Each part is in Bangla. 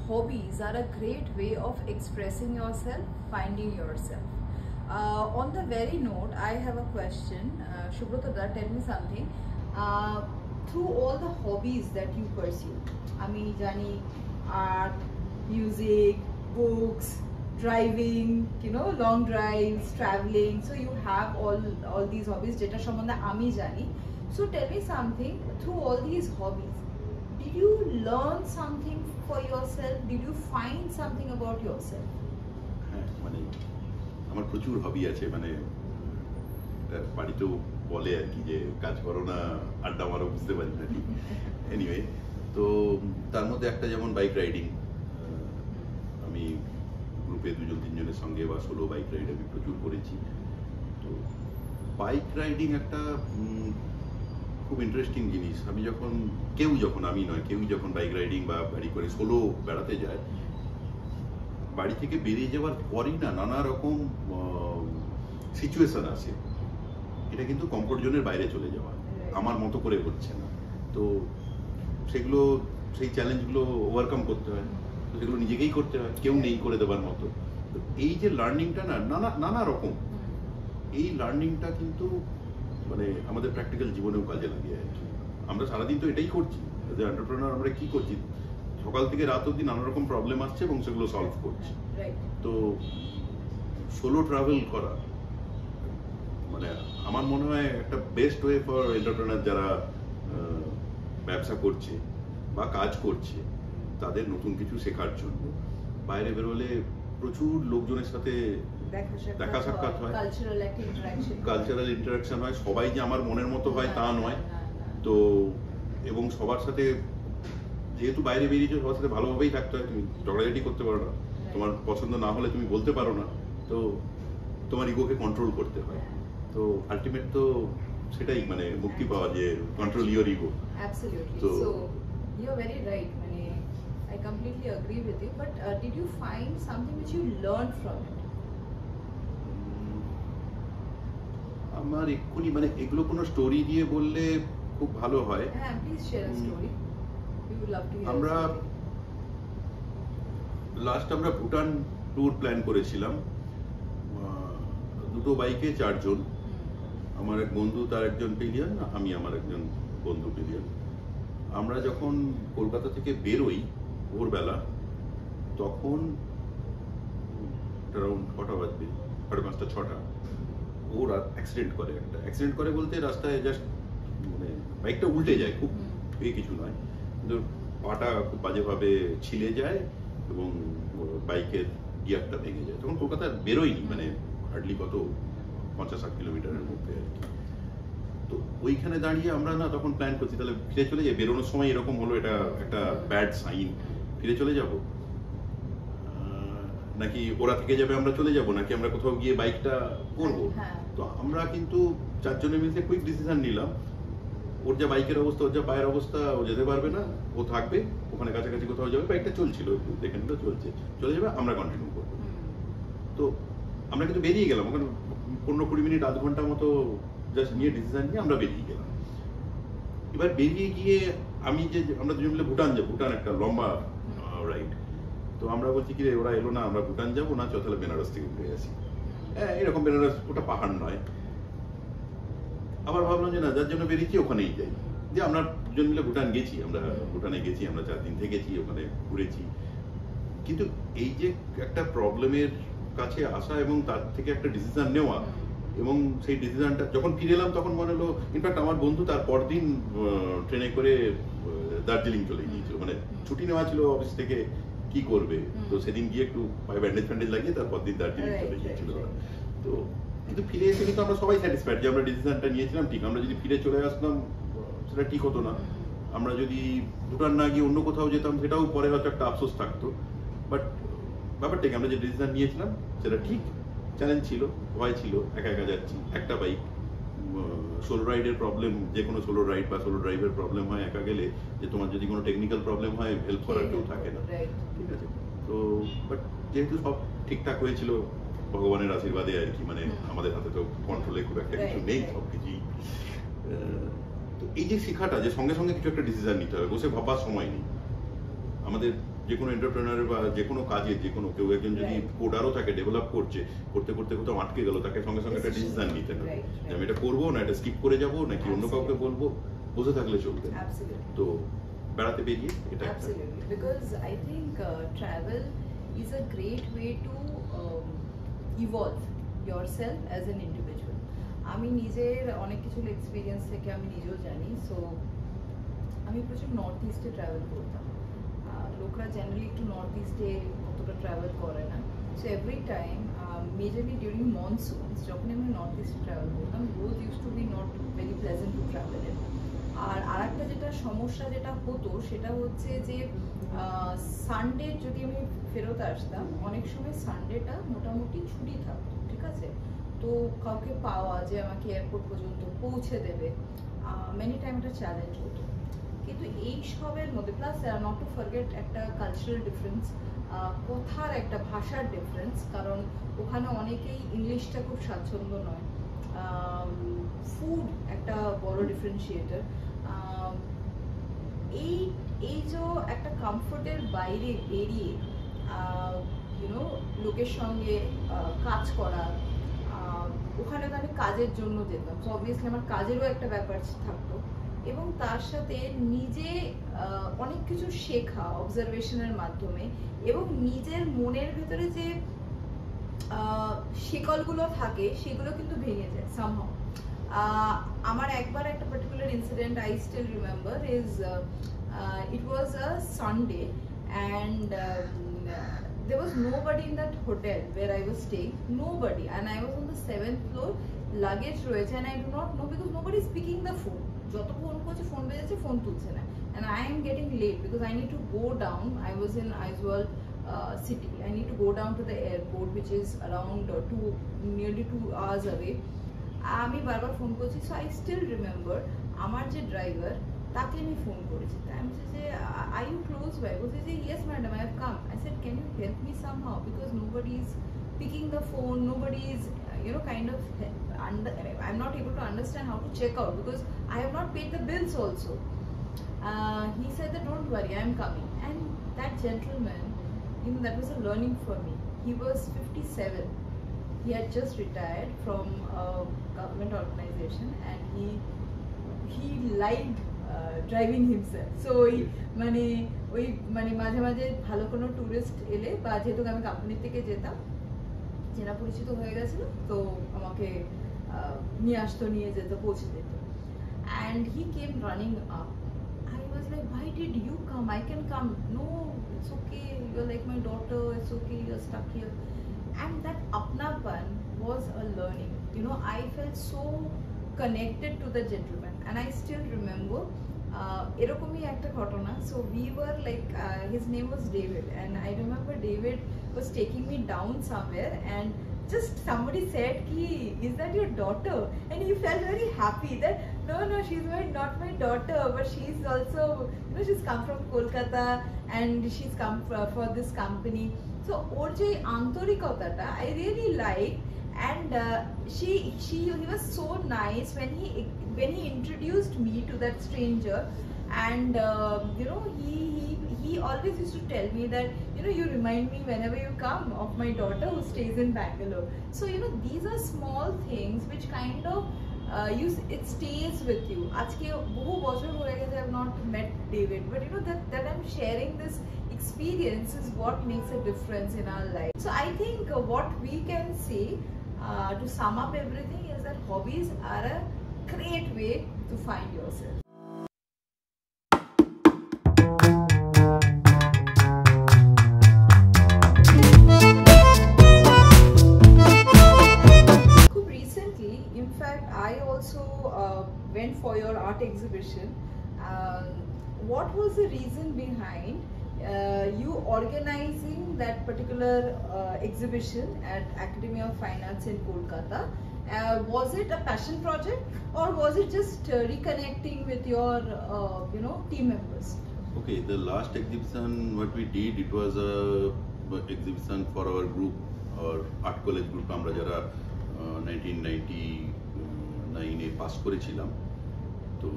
hobbies are a great way of expressing yourself, finding yourself. On the very note, I have a question. Subrata, tell me something. Through all the hobbies that you pursue, Ami Jani, art, music, books, driving, long drives, traveling. So you have all these hobbies. Jeta shambondhe Ami Jani. So tell me something. Through all these hobbies, did you learn something for yourself? Did you find something about yourself? মানে আমার প্রচুর হবি আছে, মানে বাড়িতেও বলে আর কি যে কাজ করো না আড্ডা মারো, বুঝতে পারি না ঠিক। এনিওয়ে, তো তার মধ্যে একটা যেমন বাইক রাইডিং, আমি গ্রুপে 2-3 জনের সঙ্গে বা সোলো বাইক রাইড আমি প্রচুর করেছি। তো বাইক রাইডিং একটা খুব ইন্টারেস্টিং জিনিস। আমি কেউ যখন বাইক রাইডিং বা গাড়ি করে সোলো বেড়াতে যায়, বাড়ি থেকে বেরিয়ে যাওয়ার পরই না নানা রকম সিচুয়েশন আসে, এটা কিন্তু কমফোর্ট জোনের বাইরে চলে যাওয়া, আমার মতো করে হচ্ছে না। তো সেই চ্যালেঞ্জগুলো ওভারকাম করতে হয়, তো সেগুলো নিজেকেই করতে হয়, কেউ নেই করে দেওয়ার মতো। তো এই যে লার্নিংটা না নানা রকম, এই লার্নিংটা কিন্তু মানে আমাদের প্র্যাকটিক্যাল জীবনেও কাজে লাগে আর কি। আমরা সারাদিন তো এটাই করছি, যে এন্টারপ্রেনার আমরা কি করছি, সকাল থেকে রাত অবধি নানা রকম প্রবলেম আসছে এবং সেগুলো সলভ করছি। তো সোলো ট্রাভেল করা মানে আমার মনে হয় একটা বেস্ট ওয়ে ফর এন্টারপ্রেনার যারা ব্যবসা করছে বা কাজ করছে, তাদের নতুন কিছু শেখার জন্য। বাইরে বেরোলে প্রচুর লোকজনের সাথে দেখা সাক্ষাৎ হয়, কালচারাল ইন্টারাকশন হয়। সবাই যে আমার মনের মতো হয় তা নয়। তো এবং সবার সাথে যেহেতু বাইরে বেরিয়েছো, সবার সাথে ভালোভাবেই থাকতে হয়। তুমি ঝগড়াঝাটি করতে পারো না, তোমার পছন্দ না হলে তুমি বলতে পারো না, তো তোমার ইগোকে কন্ট্রোল করতে হয়। তো আলটিমেট তো সেটাই, মানে মুক্তি পাওয়া, যে control your ego. Absolutely. So you're very right. I completely agree with you. But did you find something which you learned from it? আমার এক্ষুনি মানে এগুলো কোনো স্টোরি দিয়ে বললে খুব ভালো হয়। হ্যাঁ, please share a story. We would love to hear. আমরা ভুটান ট্যুর প্ল্যান করেছিলাম, 2 বাইকে 4 জন। আমার এক বন্ধু, তার একজন পিলিয়ন, আমি আমার একজন বন্ধু পিলিয়ন। আমরা যখন কলকাতা থেকে বেরোই ভোরবেলা, তখন অ্যারাউন্ড কটা বাজবে, 5:30 6টা, ওরা অ্যাক্সিডেন্ট করে বলতে রাস্তায় জাস্ট মানে বাইকটা উল্টে যায়, খুব কিছু নয়, কিন্তু পাটা খুব বাজেভাবে ছিলে যায় এবং বাইকের গিয়ারটা ভেঙে যায়। তখন কলকাতা বেরোয়নি, মানে হার্ডলি কত 50-60 কিলোমিটারের মধ্যে আর কি। তো ওইখানে দাঁড়িয়ে আমরা না তখন প্ল্যান করছি তাহলে ফিরে চলে যাই। বেরোনোর সময় এরকম হলো, এটা একটা ব্যাড সাইন, ফিরে চলে যাব নাকি ওরা থেকে যাবে আমরা চলে যাব, নাকি আমরা কোথাও গিয়ে বাইকটা করবো। তো আমরা কিন্তু 4 জনে মিলে কুইক ডিসিশন নিলাম, ওর যা বাইকের অবস্থা, ওর যা পায়ের অবস্থা, ও যেতে পারবে না, ও থাকবে ওখানে কাছাকাছি কোথাও যাবে, বাইকটা চলছিল একটু দেখে নিতে, চলছে, চলে যাবে, আমরা কন্টিনিউ করবো। তো আমরা কিন্তু বেরিয়ে গেলাম, ওখানে 15-20 মিনিট, আধ ঘন্টার মতো জাস্ট নিয়ে ডিসিশন নিয়ে আমরা বেরিয়ে গেলাম। এবার বেরিয়ে গিয়ে আমরা 2জন মিলে ভুটান একটা লম্বা রাইড। তো আমরা বলছি কি ওরা এলো না, আমরা ভুটান যাবো না, তাহলে বেনারস থেকে ঘুরে আসি। এরকম বেনারস ওটা পাহাড় নয়। আবার ভাবলাম যে না, যার জন্য বেরিয়েছি ওখানেই যাই। যে আমরা 2জন মিলে ভুটানে গেছি, আমরা 4 দিন থেকেছি, ওখানে ঘুরেছি। কিন্তু এই যে একটা প্রবলেমের কাছে আসা এবং তার থেকে একটা ডিসিশন নেওয়া, এবং সেই ডিসিশনটা যখন ফিরে এলাম তখন মনে হলো, ইনফ্যাক্ট আমার বন্ধু তার পরদিন ট্রেনে করে দার্জিলিং চলে গিয়েছিল, মানে ছুটি নেওয়া ছিল অফিস থেকে, কি করবে, তো সেদিন গিয়ে একটু পায়ে ব্যান্ডেজ লাগিয়ে তারপর দিন দার্জিলিং চলে গিয়েছিল। তো কিন্তু ফিরে এসে কিন্তু আমরা সবাই স্যাটিসফাইড যে আমরা ডিসিশনটা নিয়েছিলাম ঠিক। আমরা যদি ফিরে চলে আসতাম সেটা ঠিক হতো না, আমরা যদি ভুটান না গিয়ে অন্য কোথাও যেতাম সেটাও পরে হয়তো একটা আফসোস থাকতো। বাট ব্যাপারটাকে আমরা যে ডিসিশন নিয়েছিলাম সেটা ঠিক। চ্যালেঞ্জ ছিল, ভয় ছিল, একা যাচ্ছি, একটা বাইক, সোলো রাইডের প্রবলেম, যে কোনো সোলো রাইড বা সোলো ড্রাইভের প্রবলেম হয় একা গেলে, যে তোমার যদি কোনো টেকনিক্যাল প্রবলেম হয় হেল্প করার কেউ থাকে না, ঠিক আছে। তো বাট যেহেতু সব ঠিকঠাক হয়েছিল ভগবানের আশীর্বাদে আর কি, মানে আমাদের হাতে তো কন্ট্রোলে খুব একটা কিছু নেই, সবকিছুই। তো এই যে শেখাটা, যে সঙ্গে সঙ্গে কিছু একটা ডিসিশন নিতে হবে, বসে ভাবার সময় নেই। আমাদের যে কোনো এন্টারপ্রেনার বা যে কোনো কাজে যে কোনো কেউ একজন যদি কোডারও থাকে ডেভেলপ করছে, করতে করতে কোথাও আটকে গেল, তাকে সঙ্গে সঙ্গে একটা ডিসিশন নিতে হবে যে আমি এটা করবো না এটা স্কিপ করে যাবো নাকি অন্য কাউকে বলবো, বসে থাকলে চলবে। তো বেড়াতে বেরিয়ে এটা absolutely, because I think travel is a great way to evolve yourself as an individual. আমি নিজের অনেক কিছু এক্সপিরিয়েন্স থেকে আমি নিজেও জানি। সো আমি প্রচুর নর্থ ইস্টে ট্রাভেল করতাম। লোকরা জেনারেলি একটু নর্থ ইস্টে অতটা ট্রাভেল করে না। So every time majorly during monsoons যখন আমি নর্থ ইস্টে ট্রাভেল করতাম, roads used to be not very pleasant to travel in. আর একটা যেটা সমস্যা যেটা হতো সেটা হচ্ছে যে সানডে যদি আমি ফেরত আসতাম, অনেক সময় সানডেটা মোটামুটি ছুটি থাকতো, ঠিক আছে? তো কাউকে পাওয়া যে আমাকে এয়ারপোর্ট পর্যন্ত পৌঁছে দেবে, মেনি টাইম একটা চ্যালেঞ্জ হতো। কিন্তু এই সবের মধ্যে প্লাস নট টু ফরগেট একটা কালচারাল ডিফারেন্স, কথার একটা ভাষার ডিফারেন্স, কারণ ওখানে অনেকেই ইংলিশটা খুব স্বাচ্ছন্দ্য নয়। ফুড একটা বড় ডিফারেন্সিয়েটার। এই যে একটা কমফোর্টের বাইরে বেরিয়ে লোকের সঙ্গে কাজ করা, ওখানে তো আমি কাজের জন্য যেতাম, তো অবভিয়াসলি আমার কাজেরও একটা ব্যাপার থাকতো, এবং তার সাথে নিজে অনেক কিছু শেখা অবজারভেশনের মাধ্যমে, এবং নিজের মনের ভেতরে যে শিকলগুলো থাকে সেগুলো কিন্তু ভেঙে যায় সামহাউ। আমার একবার একটা particular incident I still remember is it was a Sunday and there was nobody in that hotel where I was staying, nobody, and I was on the 7th floor, luggage রয়েছে, and I do not know because nobody is picking the phone, যত ফোন করছে ফোন বেজেছে ফোন তুলছে না, and I am getting late because I need to go down. I was in Aizawl city. I need to go down to the airport which is around nearly 2 hours away. আমি বারবার ফোন করছি। সো আই স্টিল রিমেম্বার আমার যে ড্রাইভার তাকে আমি ফোন করেছি, আমি যে আর ইউ ক্লোজ বাই, বলছে যে yes madam I have come. I said can you help me somehow because nobody is picking the phone, nobody is kind of I'm not able to understand how to check out because I have not paid the bills also. He said that don't worry, I am coming. And that gentleman, that was a learning for me. He was 57. He had just retired from a government organization and he liked driving himself. So ওই মাঝে মাঝে ভালো কোনো টুরিস্ট এলে বা যেহেতু আমি কোম্পানি থেকে যেতাম, চেনা পরিচিত হয়ে গেছিল, তো আমাকে নিয়ে আসতো, নিয়ে যেত, পৌঁছে দিত। And he came running up. I was like, why did you come? I can come. No, it's okay. You're like my daughter. It's okay. You're stuck here. And that apnapan was a learning. I felt so connected to the gentleman, and I still remember এরকমই একটা ঘটনা। So we were like his name was David, and I remember David was taking me down somewhere, and just somebody said ki, is that your daughter? And he felt very happy that no, she's not my daughter, but she's also she's come from Kolkata and she's come for this company. So or je antorikotata I really like, and he was so nice when he introduced me to that stranger, and he always used to tell me that you remind me whenever you come of my daughter who stays in Bangalore. So these are small things which kind of it stays with you. Ajke bohu bochor hoye geche I have not met David, but that I'm sharing this experience is what makes a difference in our life. So I think what we can say to sum up everything is that hobbies are a great way to find yourself. Recently, in fact, I also went for your art exhibition. What was the reason behind you organizing that particular exhibition at Academy of Fine Arts in Kolkata? Was it a passion project, or was it just reconnecting with your team members? Okay, the last exhibition what we did, it was a exhibition for our group, our art college group, আমরা যারা 1999 এ পাস করেছিলাম, তো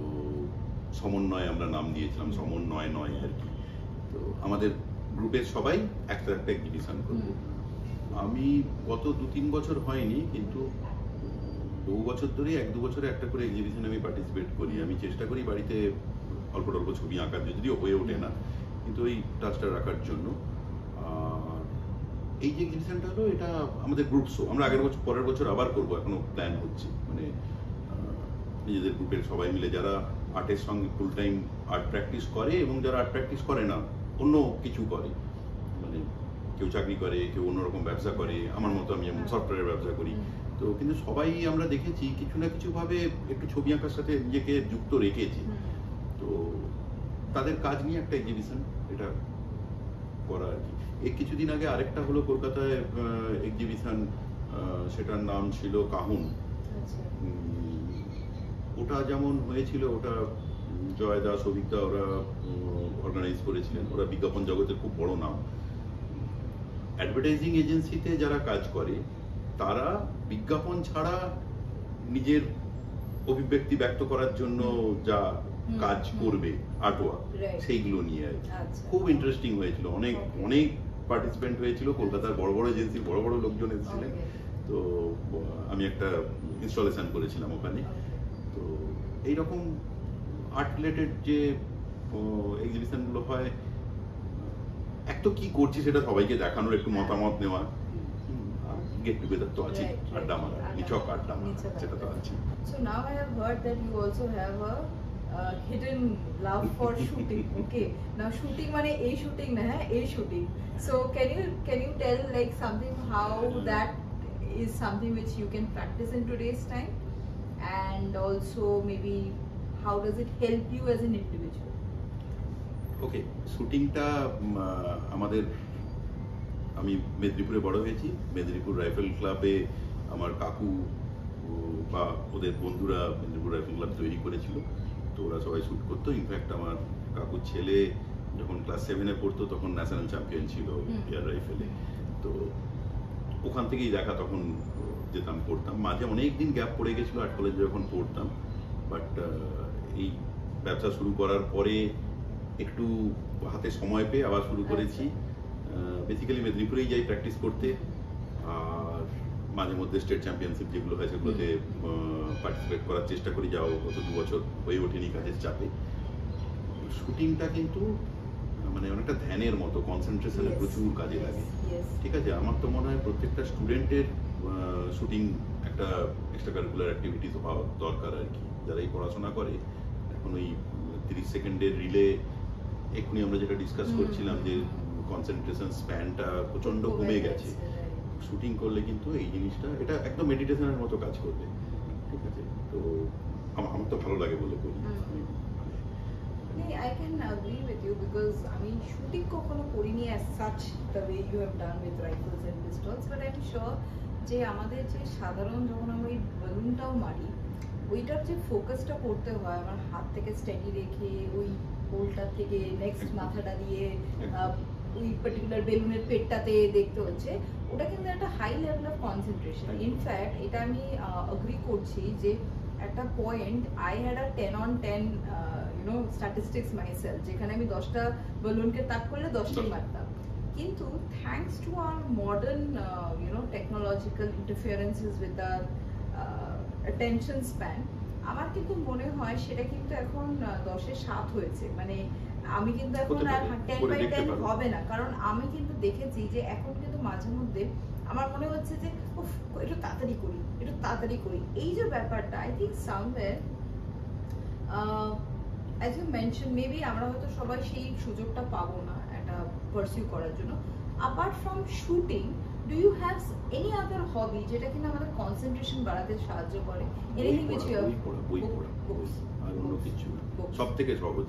সমন্বয় আমরা নাম দিয়েছিলাম, সমন্বয় নয় আর কি। তো আমাদের গ্রুপের সবাই একটা একটা এক্সিবিশন করবো। আমি গত 2-3 বছর হয়নি, কিন্তু বহু বছর ধরে 1-2 বছরে একটা করে এক্সিবিশনে আমি পার্টিসিপেট করি। আমি চেষ্টা করি বাড়িতে অল্প অল্প ছবি আঁকার, যদিও হয়ে ওঠে না, কিন্তু ওই টাচটা রাখার জন্য। এই যে এক্সিবিশনটা হলো, এটা আমাদের গ্রুপ শো। আমরা আগের বছর, পরের বছর আবার করবো, এখনো প্ল্যান হচ্ছে। মানে নিজেদের গ্রুপের সবাই মিলে যারা আর্টের সঙ্গে ফুল টাইম আর্ট প্র্যাকটিস করে এবং যারা আর্ট প্র্যাকটিস করে না, অন্য কিছু করে, মানে কেউ চাকরি করে, কেউ অন্যরকম ব্যবসা করে, আমার মতো আমি যেমন সফটওয়্যারের ব্যবসা করি। তো কিন্তু সবাই আমরা দেখেছি কিছু না কিছু ভাবে একটু ছবি আঁকার সাথে নিজেকে যুক্ত রেখেছি। তো তাদের কাজ নিয়ে একটা এক্সিবিশন এটা করা আর কি। এই কিছুদিন আগে আরেকটা হলো কলকাতায় এক্সিবিশন, সেটার নাম ছিল কাহুন। ওটা যেমন হয়েছিল, ওটা জয় দাস, অভিজ্ঞতা ওরা অর্গানাইজ করেছিলেন। ওরা বিজ্ঞাপন জগতের খুব বড় নাম। অ্যাডভার্টাইজিং এজেন্সিতে যারা কাজ করে তারা বিজ্ঞাপন ছাড়া নিজের অভিব্যক্তি ব্যক্ত করার জন্য যা কাজ করবে আর্টওয়ার্ক, সেইগুলো নিয়ে খুব ইন্টারেস্টিং হয়েছিল। অনেক অনেক পার্টিসিপেন্ট হয়েছিল, কলকাতার বড় বড় এজেন্সির বড় বড় লোকজন এসেছিলেন। তো আমি একটা ইনস্টলেশন করেছিলাম ওখানে। তো এইরকম আর্ট রিলেটেড যে এক্সিবিশনগুলো হয়, এক তো কি করছি সেটা সবাইকে দেখানোর, একটু মতামত নেওয়া, গেট টুগেদার তো আছে, আড্ডা মারা, নিছক আড্ডা মারা, সেটা তো আছে। So now I have heard that you also have a hidden love for shooting. Okay, now shooting mane a shooting na hai, a shooting. So can you tell like something how that is something which you can practice in today's time, and also maybe how does it help you as an individual? ওকে, শুটিংটা আমাদের, আমি মেদিনীপুরে বড় হয়েছি। মেদিনীপুর রাইফেল ক্লাবে আমার কাকু বা ওদের বন্ধুরা মেদিনীপুর রাইফেল ক্লাব তৈরি করেছিল। তো ওরা সবাই শ্যুট করতো। ইনফ্যাক্ট আমার কাকুর ছেলে যখন ক্লাস 7-এ পড়তো তখন ন্যাশনাল চ্যাম্পিয়ন ছিল এয়ার রাইফেলে। তো ওখান থেকেই দেখা, তখন যেতাম, পড়তাম। মাঝে অনেক দিন গ্যাপ পড়ে গেছিলো আর্ট কলেজে যখন পড়তাম। বাট এই ব্যবসা শুরু করার পরে একটু হাতে সময় পেয়ে আবার শুরু করেছি। বেসিক্যালি মেদিনীপুরেই যাই প্র্যাকটিস করতে, আর মাঝে মধ্যে স্টেট চ্যাম্পিয়নশিপ যেগুলো হয় সেগুলোতে পার্টিসিপেট করার চেষ্টা করি। যাও গত 2 বছর হয়ে ওঠেনি কাজের চাপে। শুটিংটা কিন্তু মানে অনেকটা ধ্যানের মতো, কনসেন্ট্রেশনের প্রচুর কাজে লাগে। ঠিক আছে, আমার তো মনে হয় প্রত্যেকটা স্টুডেন্টের শুটিং একটা এক্সট্রা কারিকুলার অ্যাক্টিভিটিস হওয়া দরকার আর কি। যারা এই পড়াশোনা করে, এখন ওই 30 সেকেন্ডের রিলে, এক্ষুনি আমরা যেটা ডিসকাস করছিলাম যে কনসেন্ট্রেশন স্প্যানটা প্রচন্ড কমে গেছে। শুটিং করলে কিন্তু এই জিনিসটা, এটা একদম মেডিটেশনের মতো কাজ করবে। ঠিক আছে, তো আমার তো ভালো লাগে বলে করি। I can agree with you because I mean shooting কখনো করিনি as such the way you have done with rifles and pistols, but I'm sure যে আমাদের যে সাধারণ যখন আমরা এই বেলুনটাও মারি, ওইটার যে ফোকাসটা করতে হয়, আমার হাত থেকে স্টেডি রেখে ওই হোলটা থেকে নেক্সট মাথাটা দিয়ে ওই পার্টিকুলার বেলুনের পেটটাতে দেখতে হচ্ছে, ওটা কিন্তু একটা high level of concentration. In fact এটা আমি এগ্রি করছি যে একটা point I had a 10 on 10 statistics myself, যেখানে আমি 10টা বেলুনকে তাক করলে 10টাই মারতাম। কিন্তু thanks to our modern technological interferences with our attention span, আমার কিন্তু মনে হয় সেটা কিন্তু এখন 10-এ 7 হয়েছে। মানে আমি কিন্তু এখন আর 10/10 হবে না, কারণ আমি কিন্তু দেখেছি যে এখন কিন্তু মাঝে মধ্যে আমার মনে হচ্ছে যে একটু তাড়াতাড়ি করি, একটু তাড়াতাড়ি করি। এই যে ব্যাপারটা, I think somewhere as you mentioned, maybe আমরা হয়তো সবাই সেই সুযোগটা পাবো না এটা পারসিউ করার জন্য। apart from shooting, do you have any other hobby যেটা কিনা আমাদের কনসেন্ট্রেশন বাড়াতে সাহায্য করে? anything which you have? বই পড়া, আর অন্য কিছু না। সবথেকে সহজ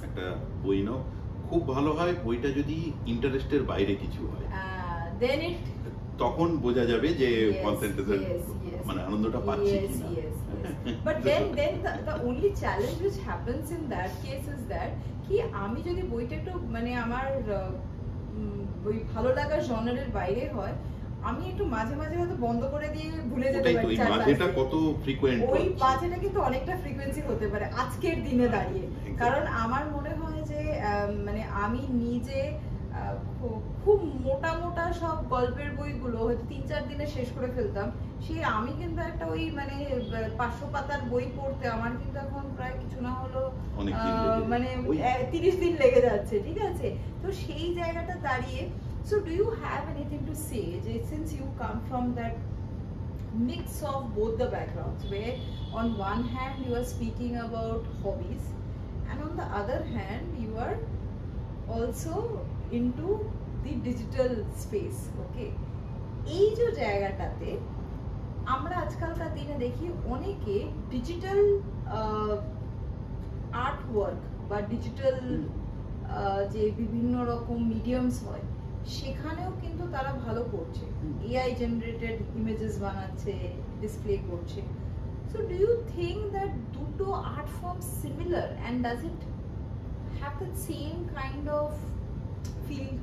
একটা বই নাও, খুব ভালো হয় বইটা যদি ইন্টারেস্টের বাইরে কিছু হয়, then it তখন বোঝা যাবে যে কনসেন্ট্রেশন মানে আনন্দটা পাচ্ছি কিনা। But then the only challenge which happens in that case is that কি আমি যদি বইটা একটু মানে আমার বই ভালো লাগা জনরের বাইরে হয়, আমি একটু মাঝে মাঝে হয়তো বন্ধ করে দিয়ে ভুলে যেতে পারি। মাঝেটা কত ফ্রিকোয়েন্ট, ওই মাঝেটা কিন্তু অনেকটা ফ্রিকোয়েন্সি হতে পারে আজকের দিনে দাঁড়িয়ে। কারণ আমার মনে হয় যে মানে আমি নিজে খুব মোটা মোটা সব গল্পের বইগুলো হয়তো 3-4 দিনে শেষ করে ফেলতাম, সেই আমি কিন্তু একটা ওই মানে 500 পাতার বই পড়তে আমার কিন্তু এখন প্রায় কিছু না হলো মানে 30 দিন লেগে যাচ্ছে, ঠিক আছে? তো সেই জায়গাটা দাঁড়িয়ে, so do you have anything to say, since you come from that mix of both the backgrounds, where on one hand you are speaking about hobbies and on the other hand you are also into the digital space, okay? এই যে জায়গাটাতে আমরা আজকালকার দিনে দেখি অনেকে ডিজিটাল আর্ট ওয়ার্ক বা ডিজিটাল যে বিভিন্ন রকম মিডিয়ামস হয় সেখানেও কিন্তু তারা ভালো করছে, এআই জেনারেটেড ইমেজেস বানাচ্ছে, ডিসপ্লে করছে। So do you think that দুটো art form similar and does it have the same kind of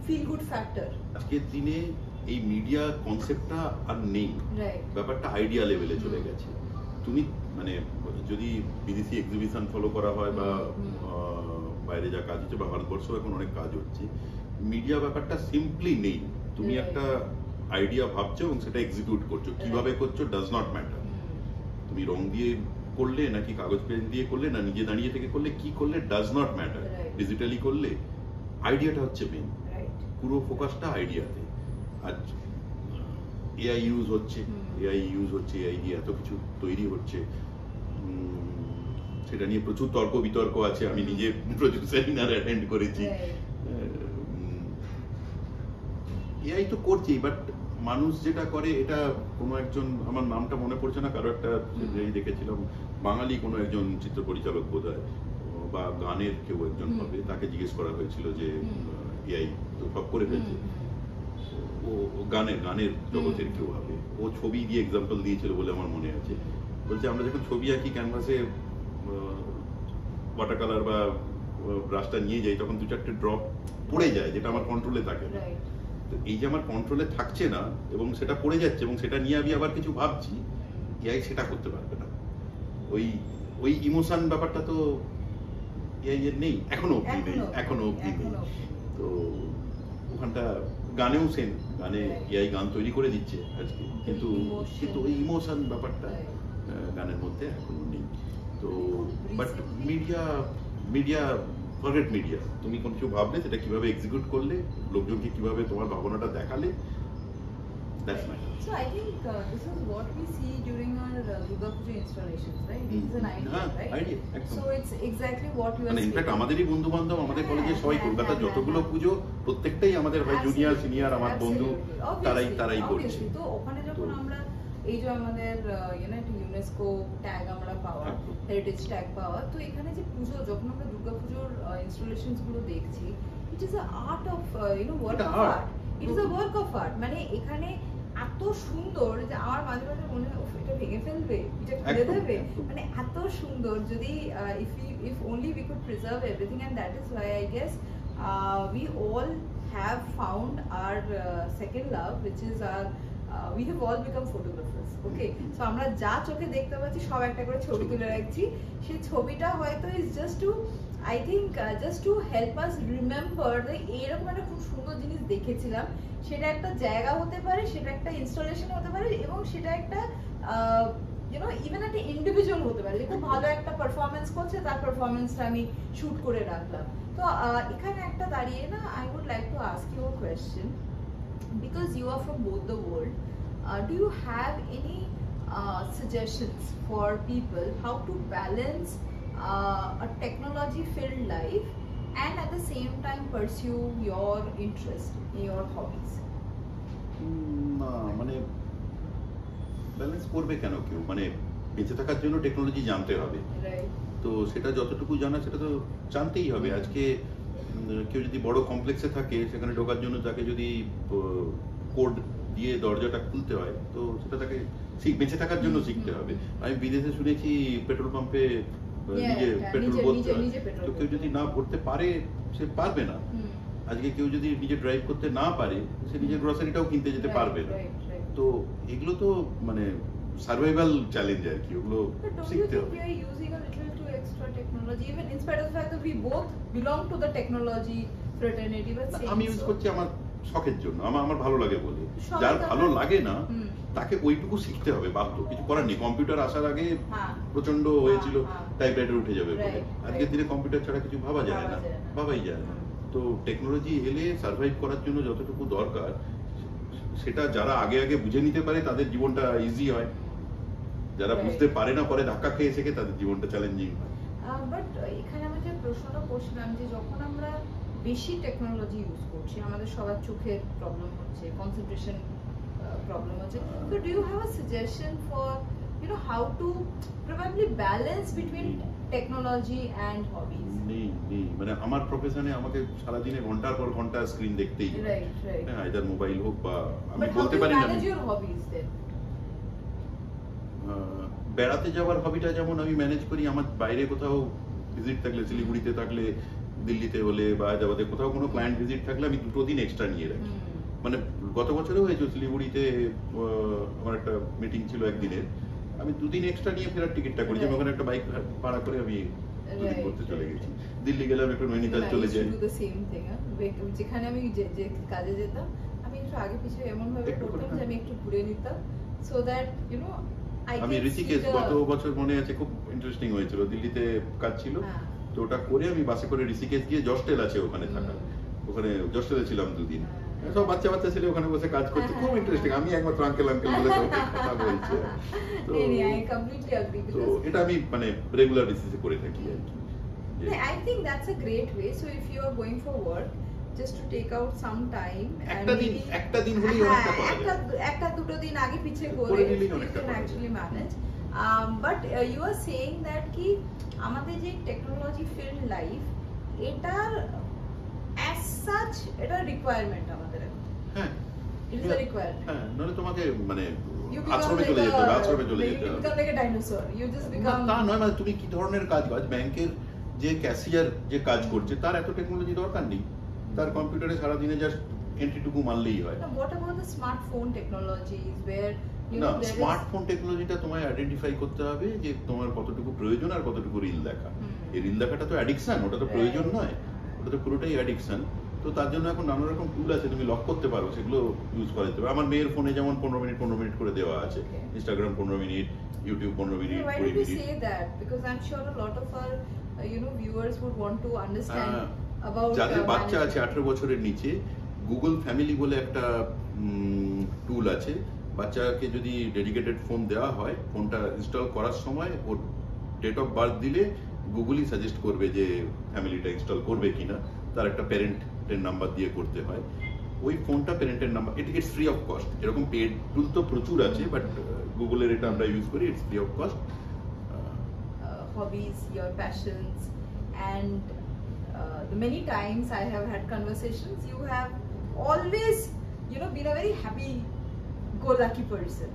feel good factor? আজকের দিনে এই মিডিয়া কনসেপ্টটা আর নেই, ব্যাপারটা আইডিয়া লেভেলে চলে গেছে। তুমি মানে যদি বিদেশি এক্সিবিশন ফলো করা হয় বা বাইরে যা কাজ হচ্ছে বা ভারতবর্ষ এখন অনেক কাজ হচ্ছে, মিডিয়া ব্যাপারটা সিম্পলি নেই। তুমি একটা আইডিয়া ভাবছো এবং সেটা এক্সিকিউট করছো, কিভাবে করছো ডাজ নট ম্যাটার। তুমি রং দিয়ে করলে নাকি কাগজ পেন দিয়ে করলে না নিজে দাঁড়িয়ে থেকে করলে, কি করলে ডাজ নট ম্যাটার। ডিজিটালি করলে আইডিয়াটা হচ্ছে মেন, পুরো ফোকাসটা আইডিয়াতে। আর এআই ইউজ হচ্ছে, এআই দিয়ে এত কিছু তৈরি হচ্ছে, সেটা নিয়ে প্রচুর তর্ক বিতর্ক আছে। আমি নিজে প্রচুর সেমিনার অ্যাটেন্ড করেছি। এআই তো করছেই, বাট মানুষ যেটা করে, এটা কোনো একজন, আমার নামটা মনে পড়ছে না, কারো একটা দেখেছিলাম, বাঙালি কোনো একজন চিত্র পরিচালক বোধহয় বা গানের কেউ একজন হবে, তাকে জিজ্ঞেস করা হয়েছিল যে এআই তো সব করে ফেলছে, ও গানের জগতের কেউ হবে। ও ছবি দিয়ে এক্সাম্পল দিয়েছিল বলে আমার মনে আছে। বলছে আমরা যখন ছবি আঁকি ক্যানভাসে ওয়াটার কালার বা ব্রাশটা নিয়ে যাই, তখন 2-4টে ড্রপ পড়ে যায়, যেটা আমার কন্ট্রোলে থাকে না। তো এই যে আমার কন্ট্রোলে থাকছে না এবং সেটা পড়ে যাচ্ছে এবং সেটা নিয়ে আমি আবার কিছু ভাবছি, এআই সেটা করতে পারবে না। ওই ইমোশন ব্যাপারটা তো এআই এর নেই, এখনো অবধি নেই। তো ওখানটা গানেও সেম, গানে এআই গান তৈরি করে দিচ্ছে আজকে, কিন্তু ওই ইমোশন ব্যাপারটা গানের মধ্যে এখনো নেই। তো বাট মিডিয়া ফরগেট মিডিয়া, তুমি কোনো কিছু ভাবলে সেটা কিভাবে এক্সিকিউট করলে, লোকজনকে কিভাবে তোমার ভাবনাটা দেখালে, that's matter. So I think this is what we see during our Durga Puja installations, right? This is an idea, right? Idea, so it's exactly what you are saying. In fact আমাদেরই বন্ধু বান্ধব, আমাদের কলেজে সবাই কলকাতার যতগুলো পুজো প্রত্যেকটাই আমাদের হয় জুনিয়র সিনিয়র আমার বন্ধু, তারাই করছে। তো ওখানে যখন আমরা এই যে আমাদের ইউনেস্কো ট্যাগ আমরা পাওয়া, হেরিটেজ ট্যাগ পাওয়া, তো এখানে যে পুজো, যখন আমরা দুর্গা পুজোর ইনস্টলেশনস গুলো দেখছি, it is a art of work of art, it is a work of art. মানে এখানে এত সুন্দর যে আমার মাঝে মাঝে মনে হয় এটা ভেঙে ফেলবে, এটা খুলে দেবে, মানে এত সুন্দর। যদি if only we could preserve everything, and that is why I guess we all have found our second love, which is our we have all become photographers, okay? So আমরা যা চোখে দেখতে পাচ্ছি সব একটা করে ছবি তুলে রাখছি। সেই ছবিটা হয়তো is just to, I think just to help us remember that এরকম একটা খুব সুন্দর জিনিস দেখেছিলাম। সেটা একটা জায়গা হতে পারে, সেটা একটা ইনস্টলেশন হতে পারে, এবং সেটা একটা ইভেন একটা ইন্ডিভিজুয়াল হতে পারে, যে খুব ভালো একটা পারফরমেন্স করছে, তার পারফরমেন্সটা আমি শুট করে রাখলাম। তো এখানে একটা দাঁড়িয়ে না, I would like to ask you a question, because you are from both the world. Do you have any suggestions for people how to balance a technology filled life and at the same time pursue your interest in your hobbies? না, মানে ব্যালেন্স করবে কেন কেউ? মানে বেঁচে থাকার জন্য টেকনোলজি জানতে হবে, তো সেটা যতটুকু জানা সেটা তো জানতেই হবে। আজকে কেউ যদি বড় কমপ্লেক্সে থাকে, সেখানে ঢোকার জন্য তাকে যদি কোড দিয়ে দরজাটা খুলতে হয়, তো সেটা তাকে বেঁচে থাকার জন্য শিখতে হবে। আমি বিদেশে শুনেছি পেট্রোল পাম্পে নিজে পেট্রোল ভরতে হয়, তো কেউ যদি না ভরতে পারে সে পারবে না। আজকে কেউ যদি নিজে ড্রাইভ করতে না পারে, সে নিজের গ্রসারিটাও কিনতে যেতে পারবে না। তো এগুলো তো মানে সার্ভাইভাল চ্যালেঞ্জ আর কি, ওগুলো But don't you শিখতে think হবে। we are using a little too extra technology, even in spite of the fact that we both belong to the technology fraternity, but না, saying আমি ইউজ so? করছি আমার শখের জন্য, আমার ভালো লাগে বলে। সবাই যার তো ভালো আমরা- লাগে না হুম। তাকে ওইটুকু শিখতে হবে, বাধ্য, কিছু করার নেই। কম্পিউটার আসার আগে হ্যাঁ। প্রচন্ড হয়েছিল হ্যাঁ। টাইপরাইটার উঠে যাবে বলে, Right, আজকের right. দিনে কম্পিউটার ছাড়া কিছু ভাবা যায় না, ভাবাই যায় না। তো টেকনোলজি এলে সার্ভাইভ করার জন্য যতটুকু দরকার সেটা যারা আগে আগে বুঝে নিতে পারে তাদের জীবনটা ইজি হয়, যারা Right. বুঝতে পারে না, পরে ধাক্কা খেয়ে শেখে, তাদের জীবনটা চ্যালেঞ্জিং হয়। বাট এখানে আমি যে প্রশ্নটা করছিলাম যে যখন আমরা বেশি টেকনোলজি ইউজ করছি, আমাদের সবার চোখের প্রবলেম হচ্ছে, কনসেন্ট্রেশন প্রবলেম হচ্ছে, তো do you have a suggestion for how to probably balance between technology and hobbies? নেই মানে আমার প্রফেশনে আমাকে সারাদিনে ঘন্টার পর ঘন্টা স্ক্রিন দেখতেই হয়। Right right. হ্যাঁ, আইদার মোবাইল হোক বা আমি বাট হাউ বলতে ডু ইউ পারি না ম্যানেজ ইওর হবিজ দেন? বেড়াতে যাওয়ার হবিটা যেমন আমি ম্যানেজ করি, আমার বাইরে কোথাও ভিজিট থাকলে, শিলিগুড়িতে থাকলে, দিল্লিতে হলে বা হায়দ্রাবাদে কোথাও কোনো ক্লায়েন্ট ভিজিট থাকলে আমি 2 দিন এক্সট্রা নিয়ে রাখি। মানে গত বছরেও হয়েছে, শিলিগুড়িতে আমার একটা মিটিং ছিল একদিনের, আমি 2 দিন এক্সট্রা নিয়ে ফেরার টিকিটটা করেছি। আমি ওখানে একটা বাইক ভাড়া করে আমি 2 দিন ঘুরতে চলে গেছি। দিল্লি গেলাম, একটু নৈনিতাল চলে যাই। যেখানে আমি যে কাজে যেতাম, আমি একটু আগে পিছে এমন ভাবে একটু করতাম করে, যে আমি একটু ঘুরে নিতাম, সো দ্যাট আমি ঋষিকেশ গত বছর মনে আছে, খুব ইন্টারেস্টিং হয়েছিল, দিল্লিতে কাজ ছিল, তো ওটা করে আমি বাসে করে ঋষিকেশ গিয়ে, জস্টেল আছে ওখানে থাকা, ওখানে জস্টেলে ছিলাম 2 দিন। সব বাচ্চা বাচ্চা ছেলে ওখানে বসে কাজ করছে, খুব ইন্টারেস্টিং। আমি একমাত্র আঙ্কেল বলে সবাই কথা বলছে। তো তো এটা আমি মানে রেগুলার বেসিসে করে থাকি আর কি। I think that's a great way. So if you are going for work, just to take out some time and একটা দিন হলেই অনেকটা করা যায়। একটা দুটো দিন আগে পিছে করে করে নিলেই you অনেকটা can করা যায়। actually manage. But you are saying that কি আমাদের যে টেকনোলজি ফিল্ড লাইফ, এটার as such এটা রিকোয়ারমেন্ট আমাদের এখন। হ্যাঁ, It is a requirement. হ্যাঁ, নইলে তোমাকে মানে You become আশ্রমে like চলে যেতে হবে, আশ্রমে চলে you যেতে হবে। become like a dinosaur. You just না, become তা নয়, মানে তুমি কি ধরনের কাজ, ব্যাংকের যে ক্যাশিয়ার যে কাজ করছে তার এত টেকনোলজি দরকার নেই, তার কম্পিউটারে সারাদিনে জাস্ট এন্ট্রিটুকু মারলেই হয়। Now, what about the smartphone technologies where you না, know there স্মার্টফোন টেকনোলজিটা তোমায় আইডেন্টিফাই করতে হবে যে তোমার কতটুকু প্রয়োজন আর কতটুকু রিল দেখা। এই রিল দেখাটা তো অ্যাডিকশন, ওটা তো প্রয়োজন নয়, ওটা তো পুরোটাই অ্যাডিকশন। তো তার জন্য এখন নানা রকম টুল আছে, তুমি লক করতে পারো, সেগুলো ইউজ করা যেতে পারে। আমার মেয়ের ফোনে যেমন 15 মিনিট করে দেওয়া আছে, Instagram 15 minute, YouTube 15 minute, Why 20 did you minute. say that? Because I'm sure a lot of our viewers would want to understand about যাদের বাচ্চা আছে management. 18 বছরের নিচে, গুগল ফ্যামিলি বলে একটা টুল আছে। বাচ্চাকে যদি ডেডিকেটেড ফোন দেওয়া হয়, ফোনটা ইনস্টল করার সময় ওর ডেট অফ বার্থ দিলে গুগলই সাজেস্ট করবে যে ফ্যামিলিটা ইনস্টল করবে কিনা, তার একটা প্যারেন্টের নাম্বার দিয়ে করতে হয়। ওই ফোনটা প্যারেন্টের number, it's free of cost. এরকম পেড টুল তো প্রচুর আছে, বাট গুগলের এটা আমরা ইউজ করি, it's free of cost. Hobbies, your passions, and the many times I have had conversations, you have always been a very happy-go-lucky person.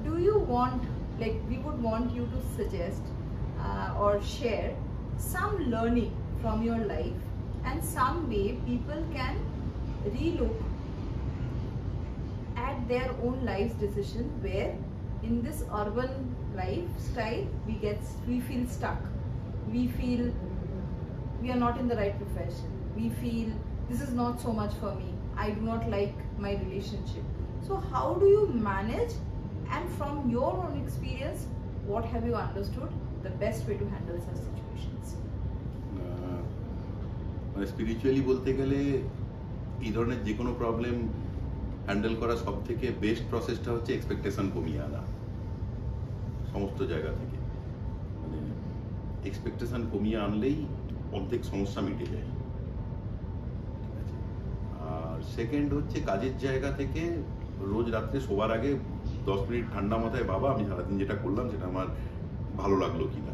Do you want, like, we would want you to suggest or share some learning from your life and some way people can relook at their own life's decision, where in this urban lifestyle we feel stuck, we feel we are not in the right profession, we feel this is not so much for me, I do not like my relationship. So how do you manage, and from your own experience, what have you understood the best way to handle such situations? মানে স্পিরিচুয়ালি বলতে গেলে এই ধরনের যে কোনো প্রবলেম হ্যান্ডেল করা সব থেকে বেস্ট প্রসেসটা হচ্ছে এক্সপেকটেশন কমিয়ে আনা সমস্ত জায়গা থেকে। মানে এক্সপেকটেশন কমিয়ে আনলেই অর্ধেক সমস্যা মিটে যায়। আর সেকেন্ড হচ্ছে কাজের জায়গা থেকে রোজ রাত্রে শোবার আগে 10 মিনিট ঠান্ডা মাথায় বাবা আমি সারাদিন যেটা করলাম সেটা আমার ভালো লাগলো কিনা,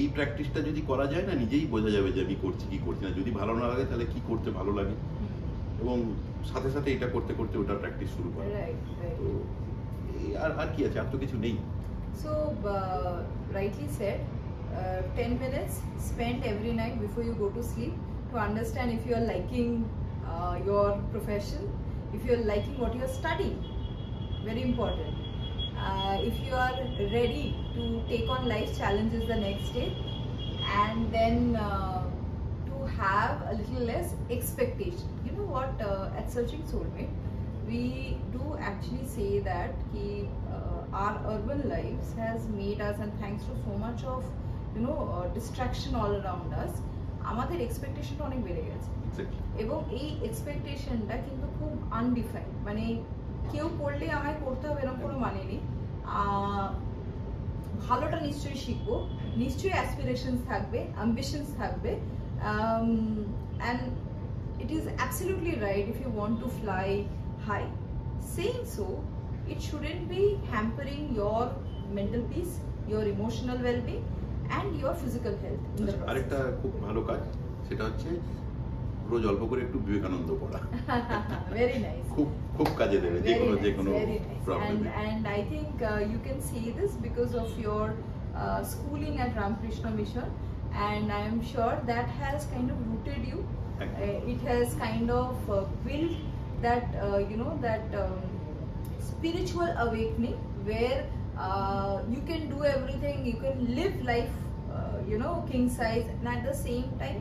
এই প্র্যাকটিসটা যদি করা যায় না, নিজেই বোঝা যাবে যে আমি করছি কি করছি না। যদি ভালো না লাগে তাহলে কি করতে ভালো লাগে, এবং সাথে সাথে এটা করতে করতে ওটা প্র্যাকটিস শুরু করা। তো আর কি আছে, আর তো কিছু নেই। So rightly said, 10 minutes spent every night before you go to sleep to understand if you are liking your profession, if you are liking what you are studying, very important. If you are ready to take on life challenges the next day, and then to have a little less expectation. You know what, at Searching Soulmate, we do actually say that our urban lives has made us, and thanks to so much of distraction all around us, আমাদের এক্সপেকটেশনটা অনেক বেড়ে গেছে এবং এই এক্সপেকটেশনটা কিন্তু খুব আনডিফাইন্ড, মানে কেউ করলে আমায় করতে হবে এরকম কোনো মানে নেই। ভালোটা নিশ্চয়ই শিখবো, নিশ্চয়ই অ্যাসপিরেশনস থাকবে, অ্যাম্বিশনস থাকবে, and it is absolutely right if you want to fly high. Saying so, it shouldn't be hampering your mental peace, your emotional well-being and your physical health in the process. আরেকটা খুব ভালো কাজ সেটা হচ্ছে রোজ অল্প করে একটু বিবেকানন্দ পড়া। Very nice. খুব কাজে দেবে যে কোনো problem. And I think you can see this because of your schooling at Ramakrishna Mission, and I am sure that has kind of rooted you. It has kind of built that spiritual awakening where you can do everything, you can live life king size, and at the same time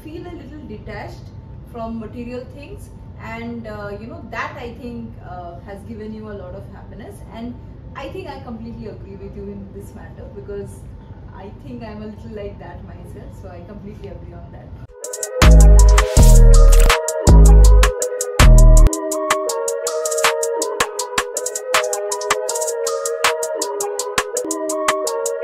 feel a little detached from material things, and that I think has given you a lot of happiness, and I think I completely agree with you in this matter because I think I'm a little like that myself, so I completely agree on that.